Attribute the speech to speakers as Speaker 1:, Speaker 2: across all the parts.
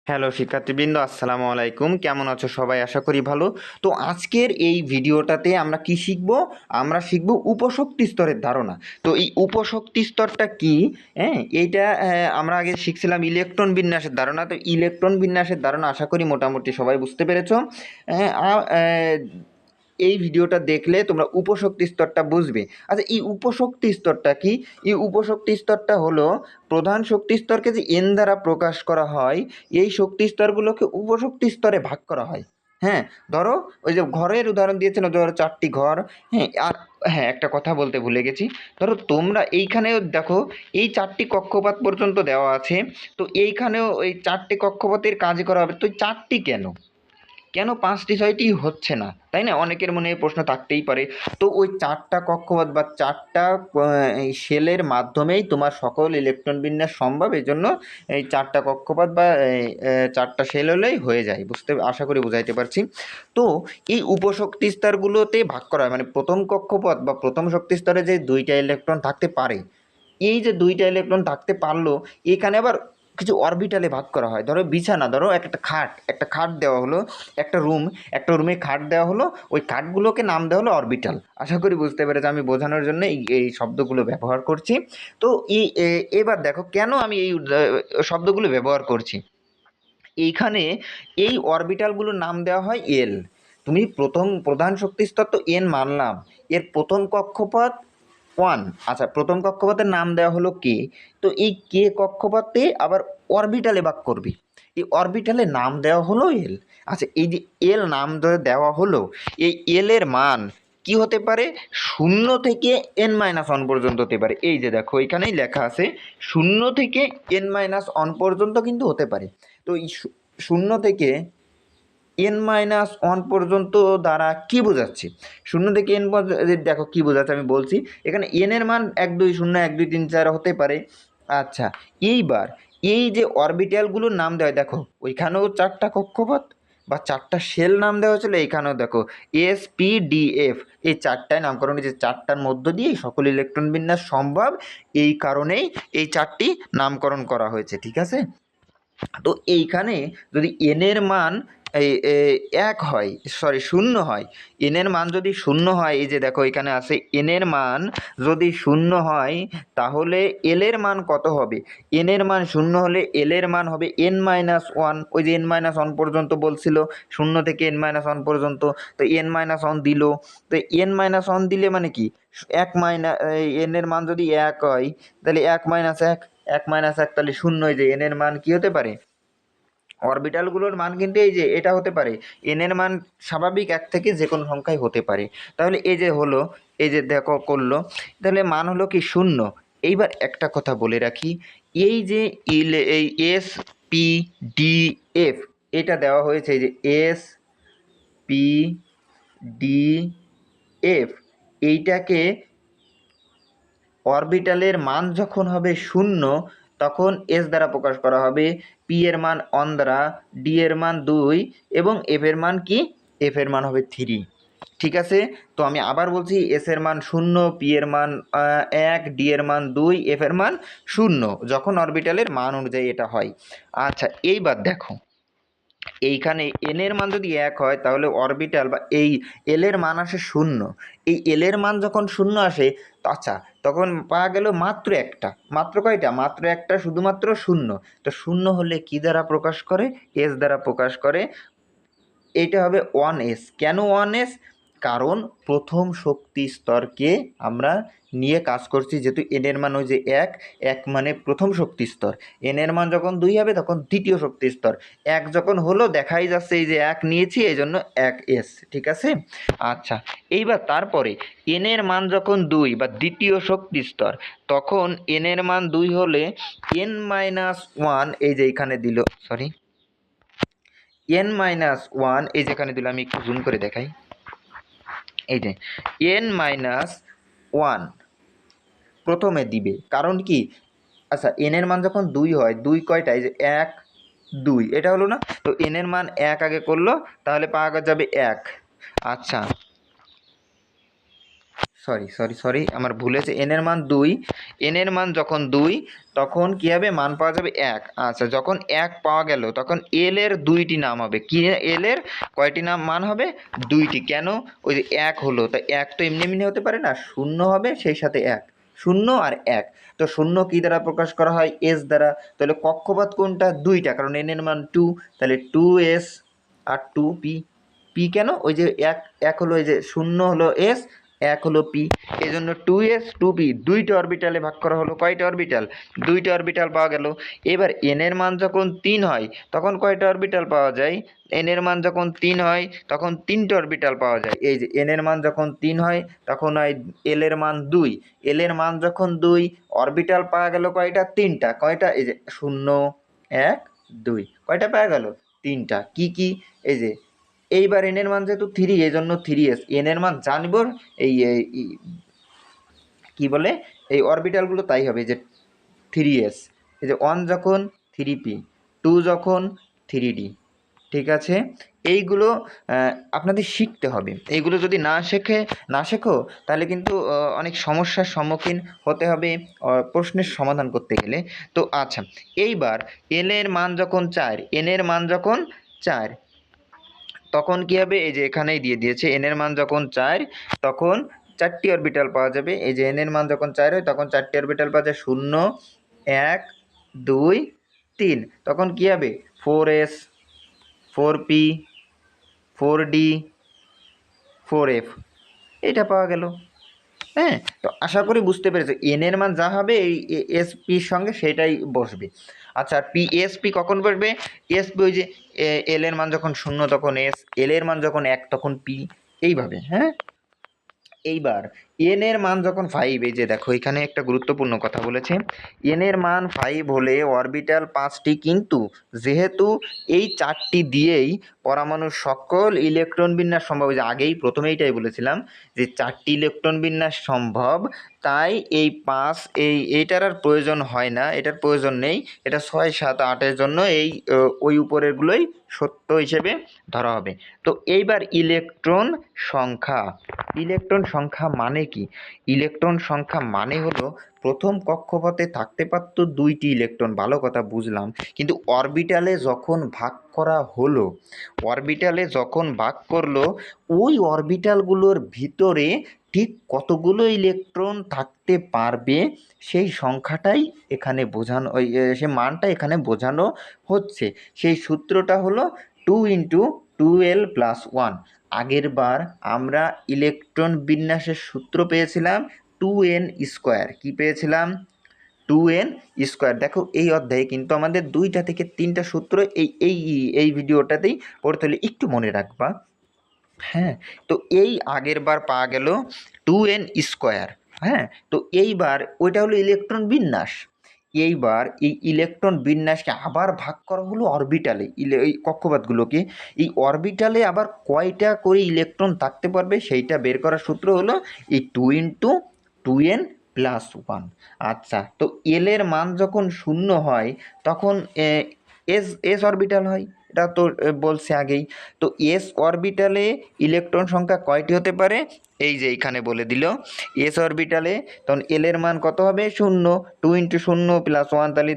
Speaker 1: Hello শিক্ষার্থীবৃন্দ, আসসালামু আলাইকুম। কেমন আছো সবাই? আশা করি ভালো। তো আজকের এই ভিডিওটাতে আমরা কি শিখব? আমরা শিখব উপশক্তি স্তরের ধারণা। তো এই উপশক্তি স্তরটা কি? হ্যাঁ, এইটা আমরা আগে শিখছিলাম ইলেকট্রন বিন্যাসের ধারণা। তো ইলেকট্রন বিন্যাসের ধারণা আশা করি মোটামুটি সবাই বুঝতে পেরেছো। হ্যাঁ, এই ভিডিওটা দেখলে তোমরা উপশক্তি স্তরটা বুঝবে। আচ্ছা, এই উপশক্তি স্তরটা কি? এই উপশক্তি স্তরটা হলো প্রধান শক্তি স্তরকে যে এন দ্বারা প্রকাশ করা হয়, এই শক্তি স্তরগুলোকে উপশক্তি স্তরে ভাগ করা হয়। হ্যাঁ, ধরো ওই যে ঘরের উদাহরণ দিয়েছে না, ধরো 4টি ঘর। হ্যাঁ, আর হ্যাঁ, একটা কথা বলতে ভুলে গেছি। ধরো তোমরা এইখানেও দেখো, এই 4টি কক্ষপথ পর্যন্ত দেওয়া আছে। তো এইখানেও ওই 4টি কক্ষপথের কাজ করা হবে। তো 4টি কেন? কেন 5টি 6টি হচ্ছে না, তাই না? অনেকের মনে এই প্রশ্ন থাকতেই পারে। তো ওই 4টা কক্ষপথ বা 4টা এই শেলের মাধ্যমেই তোমার সকল ইলেকট্রন বিন্যাস সম্ভব। এই জন্য এই 4টা কক্ষপথ বা 4টা শেল হলেই হয়ে যায়। আশা করি বুঝাইতে পারছি। তো এই উপশক্তি স্তরগুলোতে ভাগ করা হয়, মানে প্রথম কক্ষপথ বা প্রথম শক্তি স্তরে যে 2টা ইলেকট্রন থাকতে পারে, এই যে 2টা ইলেকট্রন থাকতে পারলো, এখানে আবার কিছু অরবিটালে ভাগ করা হয়। ধরো বিছানা, ধরো একটা খাট দেওয়া হলো, একটা রুমে খাট দেওয়া হলো, ওই খাটগুলোকে নাম দেওয়া হলো অরবিটাল। আশা করি বুঝতে পেরেছো। আমি বোঝানোর জন্য এই শব্দগুলো ব্যবহার করছি। তো এবার দেখো কেন আমি এই শব্দগুলো ব্যবহার করছি। এইখানে এই অরবিটালগুলোর নাম দেওয়া হয় এল। তুমি প্রধান শক্তি স্তর তো এন মানলাম, এর প্রথম কক্ষপথ 1। আচ্ছা, প্রথম কক্ষপথের নাম দেওয়া হলো কে। তো এই কে কক্ষপথে আবার অরবিটালে ভাগ করবি, এই অরবিটালের নাম দেওয়া হলো এল। আচ্ছা, এই যে এল নাম ধরে দেওয়া হলো, এই এল এর মান কি হতে পারে? 0 থেকে n-1 পর্যন্ত হতে পারে। এই যে দেখো এখানেই লেখা আছে 0 থেকে n-1 পর্যন্ত কিন্তু হতে পারে। তো এই 0 থেকে n-1 পর্যন্ত দ্বারা কি বোঝাচ্ছে? 0 থেকে n দেখো কি বোঝাচ্ছে আমি বলছি। এখানে এন এর মান 1 2 0 1 2 3 4 হতে পারে। আচ্ছা, এইবার এই যে অরবিটালগুলোর নাম দেওয়া হয়, দেখো ওইখানেও 4টা কক্ষপথ বা 4টা শেল নাম দেওয়া হয়েছিল, এইখানেও দেখো এস পি ডি এফ, এই 4টায় নামকরণ, যে 4টার মধ্য দিয়ে সকল ইলেকট্রন বিন্যাস সম্ভব। এই কারণেই এই 4টি নামকরণ করা হয়েছে, ঠিক আছে? তো এইখানে যদি এন এর মান এই 1 হয়, সরি 0 হয়, এন এর মান যদি 0 হয়, এই যে দেখো এখানে আছে এন এর মান যদি 0 হয়, তাহলে এল এর মান কত হবে? এন এর মান 0 হলে এল এর মান হবে n-1। ওই যে n-1 পর্যন্ত বলছিল, 0 থেকে n-1 পর্যন্ত। তো n-1 দিল। তো n-1 দিলে মানে কি, এন এর মান যদি 1 হয়, তাহলে 1 - 1, 1 - 1 তাহলে 0। যে এন এর মান কি হতে পারে? অরবিটালগুলোর মান কিন্তু এই যে এটা হতে পারে, এন এর মান স্বাভাবিক 1 থেকে যে কোনো সংখ্যায় হতে পারে। তাহলে এই যে হলো, এই যে দেখো করলো, তাহলে মান হলো কি 0। এইবার একটা কথা বলে রাখি, এই যে এই এস পি ডি এফ, এটা দেওয়া হয়েছে, এই যে এস পি ডি এফ, এইটাকে অরবিটালের মান যখন হবে 0, তখন এস দ্বারা প্রকাশ করা হবে, পি এর মান 1 দ্বারা, ডি এর মান 2 এবং এফ এর মান কি? এফ এর মান হবে 3। ঠিক আছে? তো আমি আবার বলছি, এস এর মান 0, পি এর মান 1, ডি এর মান 2, এফ এর মান 0, যখন অরবিটালের মান অনুযায়ী এটা হয়। আচ্ছা, এইবার দেখো এইখানে এন এর মান যদি 1 হয়, তাহলে অরবিটাল বা এই এল এর মান আসে 0। এই এল এর মান যখন 0 আসে, আচ্ছা, তখন পাওয়া গেল মাত্র একটা, মাত্র কয়টা? মাত্র একটা, শুধুমাত্র 0। তো 0 হলে কি দ্বারা প্রকাশ করে? এস দ্বারা প্রকাশ করে। এইটা হবে 1s। কেন 1s? কারণ প্রথম শক্তি স্তরকে আমরা নিয়ে কাজ করছি, যেহেতু এন এর মান ওই যে 1 মানে প্রথম শক্তি স্তর। এন এর মান যখন 2 হবে তখন দ্বিতীয় শক্তি স্তর। 1 যখন হলো, দেখাই যাচ্ছে এই যে 1 নিয়েছি, এই জন্য 1s। ঠিক আছে? আচ্ছা, এইবার তারপরে এন এর মান যখন 2 বা দ্বিতীয় শক্তি স্তর, তখন এন এর মান 2 হলে n-1, এই যে এখানে দিল, সরি, n-1, এই যেখানে দিল, আমি একটু জুম করে দেখাই, এই যে n-1 প্রথমে দিবে। কারণ কি? আচ্ছা, এন এর মান যখন 2 হয়, 2 কয়টা? এই যে 1 2, এটা হলো না? তো এন এর মান 1 আগে করলো, তাহলে পাওয়া যাবে 1। আচ্ছা, সরি আমার ভুল হয়েছে, এন এর মান 2, এন এর মান যখন 2 তখন কি হবে, মান পাওয়া যাবে 1। আচ্ছা, যখন 1 পাওয়া গেল তখন এল এর 2টি নাম হবে, কি এল এর কয়টি নাম মান হবে, 2টি। কেন, ওই যে 1 হলো, তা 1 তো এমনি এমনি হতে পারে না, 0 হবে সেই সাথে 1, 0 আর 1। তো 0 কি দ্বারা প্রকাশ করা হয়, এস দ্বারা। তাহলে কক্ষপথ কোনটা, 2টা, কারণ এন এর মান 2, তাহলে 2s আর 2p। পি কেন, ওই যে এক এক হলো, এই যে 0 হলো এস, 1 হলো পি, এই জন্য 2s 2p, 2টা অরবিটালে ভাগ করা হলো। কয়টা অরবিটাল, 2টা অরবিটাল পাওয়া গেল। এবার এন এর মান যখন 3 হয় তখন কয়টা অরবিটাল পাওয়া যায়, এন এর মান যখন 3 হয় তখন 3টে অরবিটাল পাওয়া যায়। এই যে এন এর মান যখন 3 হয় তখন হয় এল এর মান 2, এল এর মান যখন 2, অরবিটাল পাওয়া গেল কয়টা, 3টা। কয়টা, এই যে 0 1 2, কয়টা পাওয়া গেল, 3টা। কি কি, এই যে এইবার এন এর মান যেহেতু 3, এই জন্য 3s। এন এর মান জানব, এই কি বলে, এই অরবিটালগুলো তাই হবে, যে 3s, এই যে 1 যখন 3p, 2 যখন 3d। ঠিক আছে, এইগুলো আপনাদের শিখতে হবে। এইগুলো যদি না শেখো তাহলে কিন্তু অনেক সমস্যার সম্মুখীন হতে হবে প্রশ্নের সমাধান করতে গেলে। তো আচ্ছা, এইবার এল এর মান যখন 4, এন এর মান যখন 4, তখন কি হবে, এই যে এখানেই দিয়ে দিয়েছে, এন এর মান যখন 4 তখন 4টি অরবিটাল পাওয়া যাবে। এই যে এন এর মান যখন 4 হয় তখন 4টি অরবিটাল পাওয়া যায়, 0 1 2 3, তখন কি হবে, 4s 4p 4d 4f, এটা পাওয়া গেল। হ্যাঁ, তো আশা করি বুঝতে পেরেছো, এন এর মান যা হবে এই এস পির সঙ্গে সেটাই বসবে। আচ্ছা, পি এস পি কখন বসবে, এস পি ওই যে এল এর মান যখন 0 তখন এস, এল এর মান যখন 1 তখন পি, এইভাবে। হ্যাঁ, এইবার এন এর মান যখন 5, এই যে দেখো এখানে একটা গুরুত্বপূর্ণ কথা বলেছে, এন এর মান 5 হলে অরবিটাল 5টি, কিন্তু যেহেতু এই 4টি দিয়েই পরমাণুর সকল ইলেকট্রন বিন্যাস সম্ভব, যে আগেই প্রথমেইটাই বলেছিলাম যে 4টি ইলেকট্রন বিন্যাস সম্ভব, তাই এই 5, এইটার আর প্রয়োজন হয় না, এটার প্রয়োজন নেই। এটা 6 7 8-এর জন্য এই ওই উপরেরগুলোই সত্য হিসেবে ধরা হবে। তো এইবার ইলেকট্রন সংখ্যা, ইলেকট্রন সংখ্যা মানে কি, ইলেকট্রন সংখ্যা মানে হলো প্রথম কক্ষপথে থাকতে পারত 2টি ইলেকট্রন, ভালো কথা বুঝলাম, কিন্তু অরবিটালে যখন ভাগ করা হলো, অরবিটালে যখন ভাগ করলো, ওই অরবিটালগুলোর ভিতরে ঠিক কতগুলো ইলেকট্রন থাকতে পারবে সেই সংখ্যাটাই এখানে বোঝানো, ওই সে মানটা এখানে বোঝানো হচ্ছে। সেই সূত্রটা হলো 2 × 2l+1। আগের বার আমরা ইলেকট্রন বিন্যাসের সূত্র পেয়েছিলাম 2n²। কি পেয়েছিলাম, 2n²। দেখো এই অধ্যায়ে কিন্তু আমাদের 2টা থেকে 3টা সূত্র এই এই এই ভিডিওটাতেই পড়তে হলে একটু মনে রাখবা। হ্যাঁ, তো এই আগের বার পাওয়া গেল 2n²। হ্যাঁ, তো এইবার ওইটা হলো ইলেকট্রন বিন্যাস। এইবার এই ইলেকট্রন বিন্যাসকে আবার ভাগ করা হলো অরবিটালে, এই কক্ষপথগুলোকে, এই অরবিটালে আবার কয়টা করে ইলেকট্রন থাকতে পারবে সেইটা বের করার সূত্র হলো এই 2 × 2n+1। আচ্ছা, তো এল এর মান যখন 0 হয় তখন এস এস অরবিটাল হয়, এটা তো বলছে আগেই। তো এস অরবিটালে ইলেকট্রন সংখ্যা কয়টি হতে পারে, এই যে এইখানে বলে দিল, এস অরবিটালে তখন এল এর মান কত হবে, 0, 2 × 0+1, তাহলে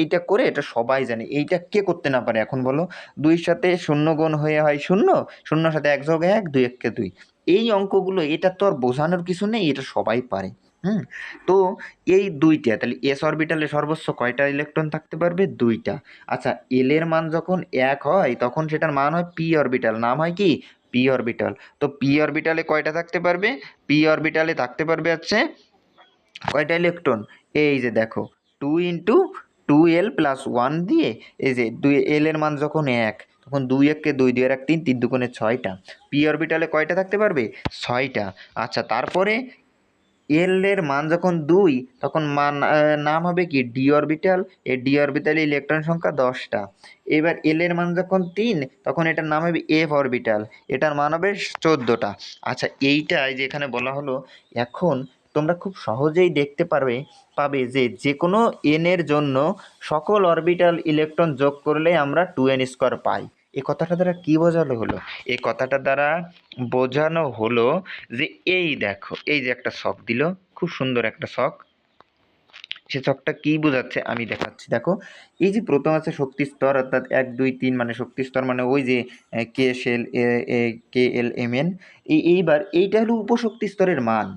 Speaker 1: এইটা করে, এটা সবাই জানে, এইটা কে করতে না পারে এখন বলো, 2-র সাথে 0 গুণ হয়ে হয় 0, 0-র সাথে 1 যোগ 1, 2 × 1 = 2। এই অঙ্কগুলো, এটা তো আর বোঝানোর কিছু নেই, এটা সবাই পারে। তো এই 2টা, তাহলে এস অরবিটালে সর্বোচ্চ কয়টা ইলেকট্রন থাকতে পারবে, 2টা। আচ্ছা, এল এর মান যখন 1 হয় তখন সেটার মান হয় পি অরবিটাল, নাম হয় কি, পি অরবিটাল। তো পি অরবিটালে কয়টা থাকতে পারবে, পি অরবিটালে থাকতে পারবে হচ্ছে কয়টা ইলেকট্রন, এই যে দেখো 2 × 2l+1 দিয়ে, এই যে 2l এর মান যখন 1 তখন 2 × 1 = 2, 2 × 1 = 3, 3 × 2 = 6টা। পি অরবিটালে কয়টা থাকতে পারবে, 6টা। আচ্ছা, তারপরে এল এর মান যখন 2 তখন নাম হবে কি, ডি অরবিটাল, এই ডি অরবিটালে ইলেকট্রন সংখ্যা 10টা। এবার এল এর মান যখন 3 তখন এটার নাম হবে এফ অরবিটাল, এটার মান হবে 14টা। আচ্ছা, এইটাই যে এখানে বলা হলো, এখন তোমরা খুব সহজেই দেখতে পাবে যে কোনো এন এর জন্য সকল অরবিটাল ইলেকট্রন যোগ করলে আমরা 2n² পাই। এই কথাটা দ্বারা কি বোঝানো হলো? এই কথাটা দ্বারা বোঝানো হলো যে এই দেখো, এই যে একটা ছক দিল, খুব সুন্দর একটা ছক। সে ছকটা কি বোঝাচ্ছে আমি দেখাচ্ছি। দেখো, এই যে প্রথম আছে শক্তি স্তর, অর্থাৎ 1 2 3 মানে শক্তি স্তর, মানে ওই যে KSL KLMN। এইবার এইটা হলো উপশক্তি স্তরের মান,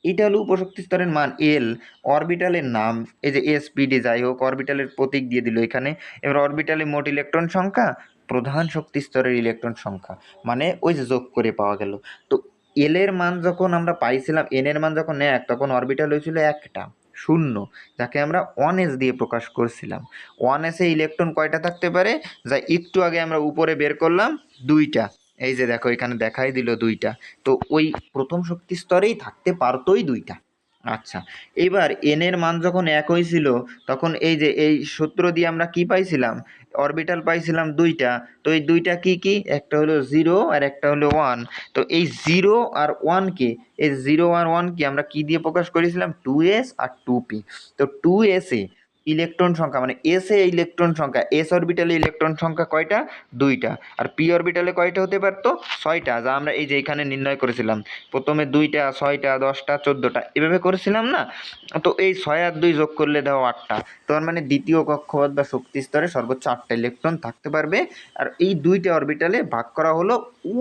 Speaker 1: এটা হলো উপশক্তি স্তরের মান। এল অরবিটালের নাম, এই যে SPD, যাই হোক অরবিটালের প্রতীক দিয়ে দিল এখানে। এবার অরবিটালে মোট ইলেকট্রন সংখ্যা, প্রধান শক্তি স্তরের ইলেকট্রন সংখ্যা, মানে ওই যে যোগ করে পাওয়া গেল। তো এল এর মান যখন আমরা পাইছিলাম, এন এর মান যখন 1, তখন অরবিটাল হয়েছিল একটা শূন্য, যাকে আমরা 1s দিয়ে প্রকাশ করছিলাম। 1s এ ইলেকট্রন কয়টা থাকতে পারে, যা একটু আগে আমরা উপরে বের করলাম, 2টা। এই যে দেখো এখানে দেখাই দিল 2টা। তো ওই প্রথম শক্তি স্তরেই থাকতে পারতোই 2টা। আচ্ছা, এবার এন এর মান যখন 1 হয়েছিল, তখন এই যে এই সূত্র দিয়ে আমরা কি পাইছিলাম, অরবিটাল পাইছিলাম 2টা। তো এই 2টা কি কি, একটা হলো 0 আর একটা হলো 1। তো এই 0 আর 1কে, এই 0 আর 1কে আমরা কি দিয়ে প্রকাশ করেছিলাম, 2s আর 2p। তো 2s এ ইলেকট্রন সংখ্যা, মানে এস এ ইলেকট্রন সংখ্যা, এস অরবিটালে ইলেকট্রন সংখ্যা কয়টা, 2টা। আর পি অরবিটালে কয়টা হতে পারতো, 6টা, যা আমরা এই যে এখানে নির্ণয় করেছিলাম। প্রথমে 2টা, 6টা, 10টা, 14টা এভাবে করেছিলাম না। তো এই 6 আর 2 যোগ করলে দাও 8টা। তার মানে দ্বিতীয় কক্ষপথ বা শক্তি স্তরে সর্বোচ্চ 8টা ইলেকট্রন থাকতে পারবে। আর এই 2টা অরবিটালে ভাগ করা হলো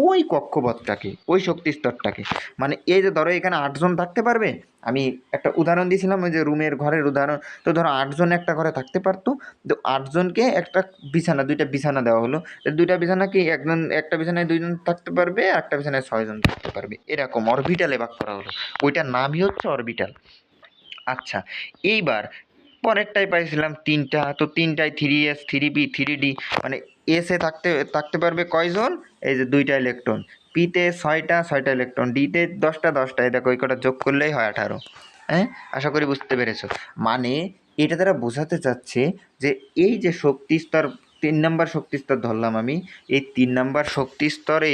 Speaker 1: ওই কক্ষপথটাকে, ওই শক্তি স্তরটাকে। মানে এই যে ধরো এখানে 8 জন থাকতে পারবে, আমি একটা উদাহরণ দিয়েছিলাম ওই যে রুমের ঘরের উদাহরণ। তো ধরো 8 জন একটা ঘরে থাকতে পারতো। তো 8 জনকে একটা বিছানা, 2টা বিছানা দেওয়া হলো। 2টা বিছানা কি, একজন একটা বিছানায় 2 জন থাকতে পারবে, আর একটা বিছানায় 6 জন থাকতে পারবে, এরকম অরবিটালে ভাগ করা হলো। ওইটার নামই হচ্ছে অরবিটাল। আচ্ছা, এইবার পরেরটাই পাইছিলাম 3টা। তো 3টায় 3s 3p 3d, মানে এসে থাকতে থাকতে পারবে কয়জন, এই যে 2টা ইলেকট্রন। পিতে 6টা 6টা ইলেকট্রন, ডিতে 10টা 10টা, এই দেখো এই কটা যোগ করলেই হয় 18। হ্যাঁ, আশা করি বুঝতে পেরেছো। মানে এটা দ্বারা বোঝাতে চাচ্ছে যে এই যে শক্তি স্তর, 3 নম্বর শক্তি স্তর ধরলাম আমি, এই 3 নম্বর শক্তি স্তরে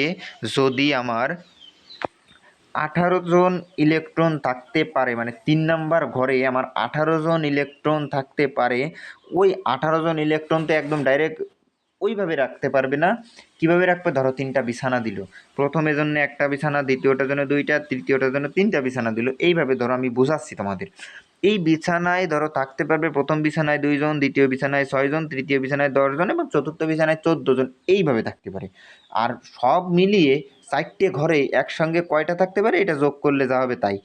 Speaker 1: যদি আমার 18 জন ইলেকট্রন থাকতে পারে, মানে 3 নম্বর ঘরে আমার 18 জন ইলেকট্রন থাকতে পারে। ওই 18 জন ইলেকট্রন তো একদম ডাইরেক্ট ওইভাবে রাখতে পারবে না। কিভাবে রাখবে, ধরো 3টা বিছানা দিল, প্রথমের জন্য একটা বিছানা, দ্বিতীয়টার জন্য 2টা, তৃতীয়টার জন্য 3টা বিছানা দিল। এইভাবে ধরো আমি বোঝাচ্ছি তোমাদের। এই বিছানায় ধরো থাকতে পারবে, প্রথম বিছানায় 2 জন, দ্বিতীয় বিছানায় 6 জন, তৃতীয় বিছানায় 10 জন এবং চতুর্থ বিছানায় 14 জন, এইভাবে থাকতে পারে। আর সব মিলিয়ে 4টে ঘরে একসঙ্গে কয়টা থাকতে পারে, এটা যোগ করলে যা হবে তাই।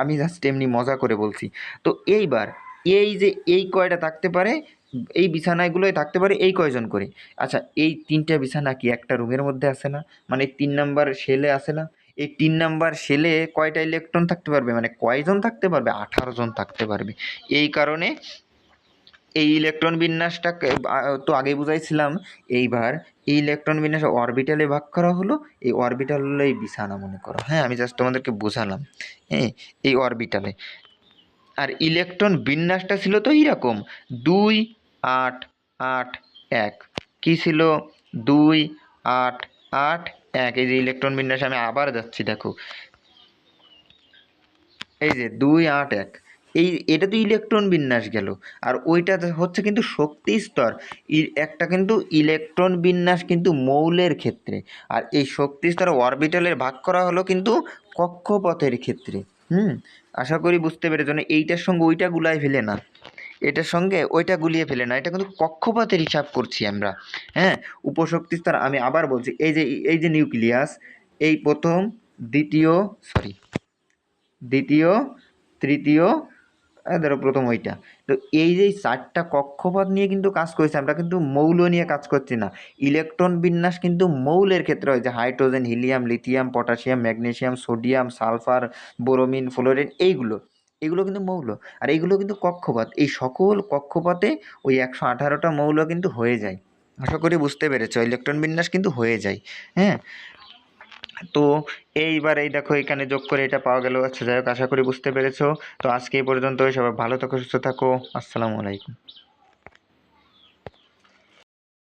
Speaker 1: আমি জাস্ট এমনি মজা করে বলছি। তো এইবার এই যে এই কয়টা থাকতে পারে, এই বিছানাগুলোয় থাকতে পারে এই কয়জন করে। আচ্ছা, এই 3টা বিছানা কি একটা রুমের মধ্যে আছে না, মানে 3 নম্বর সেলে আছে না। এই 3 নম্বর সেলে কয়টা ইলেকট্রন থাকতে পারবে, মানে কয়জন থাকতে পারবে, 18 জন থাকতে পারবে। এই কারণে এই ইলেকট্রন বিন্যাসটা তো আগেই বুঝাইছিলাম। এইবার এই ইলেকট্রন বিন্যাস অরবিটালে ভাগ করা হলো। এই অরবিটাল হলো এই বিছানা মনে করো। হ্যাঁ, আমি জাস্ট তোমাদেরকে বোঝালাম। হ্যাঁ, এই অরবিটালে। আর ইলেকট্রন বিন্যাসটা ছিল তো এইরকম, 2 8 8 1। কী ছিল, 2 8 8 1। এই যে ইলেকট্রন বিন্যাসে আমি আবার যাচ্ছি, দেখো এই যে 2 8 1, এটা তো ইলেকট্রন বিন্যাস গেল। আর ওইটা হচ্ছে কিন্তু শক্তি স্তর। একটা কিন্তু ইলেকট্রন বিন্যাস কিন্তু মৌলের ক্ষেত্রে, আর এই শক্তি স্তর অরবিটালের ভাগ করা হলো কিন্তু কক্ষপথের ক্ষেত্রে। আশা করি বুঝতে পেরেছো। না এইটার সঙ্গে ওইটা গুলাই ফেলে না, এটার সঙ্গে ওইটা গুলিয়ে ফেলে না, এটা কিন্তু কক্ষপথের হিসাব করছি আমরা। হ্যাঁ, উপশক্তি স্তর আমি আবার বলছি, এই যে নিউক্লিয়াস, এই প্রথম, দ্বিতীয়, সরি, দ্বিতীয়, তৃতীয়, ধরো প্রথম ওইটা। তো এই যে 4টা কক্ষপথ নিয়ে কিন্তু কাজ করছি আমরা, কিন্তু মৌল নিয়ে কাজ করছি না। ইলেকট্রন বিন্যাস কিন্তু মৌলের ক্ষেত্রে হয়, যে hydrogen, helium, lithium, potassium, magnesium, sodium, sulphur, bromine, fluorine, এইগুলো কিন্তু মৌল। আর এইগুলো কিন্তু কক্ষপথ। এই সকল কক্ষপথে ওই 118টা মৌল কিন্তু হয়ে যায়। আশা করি বুঝতে পেরেছো, ইলেকট্রন বিন্যাস কিন্তু হয়ে যায়। হ্যাঁ, তো এইবার এই দেখো এখানে যোগ করে এটা পাওয়া গেল। আচ্ছা, যাই হোক, আশা করি বুঝতে পেরেছো। তো আজকে এই পর্যন্ত, সবাই ভালো থাকো, সুস্থ থাকো, আসসালামু আলাইকুম।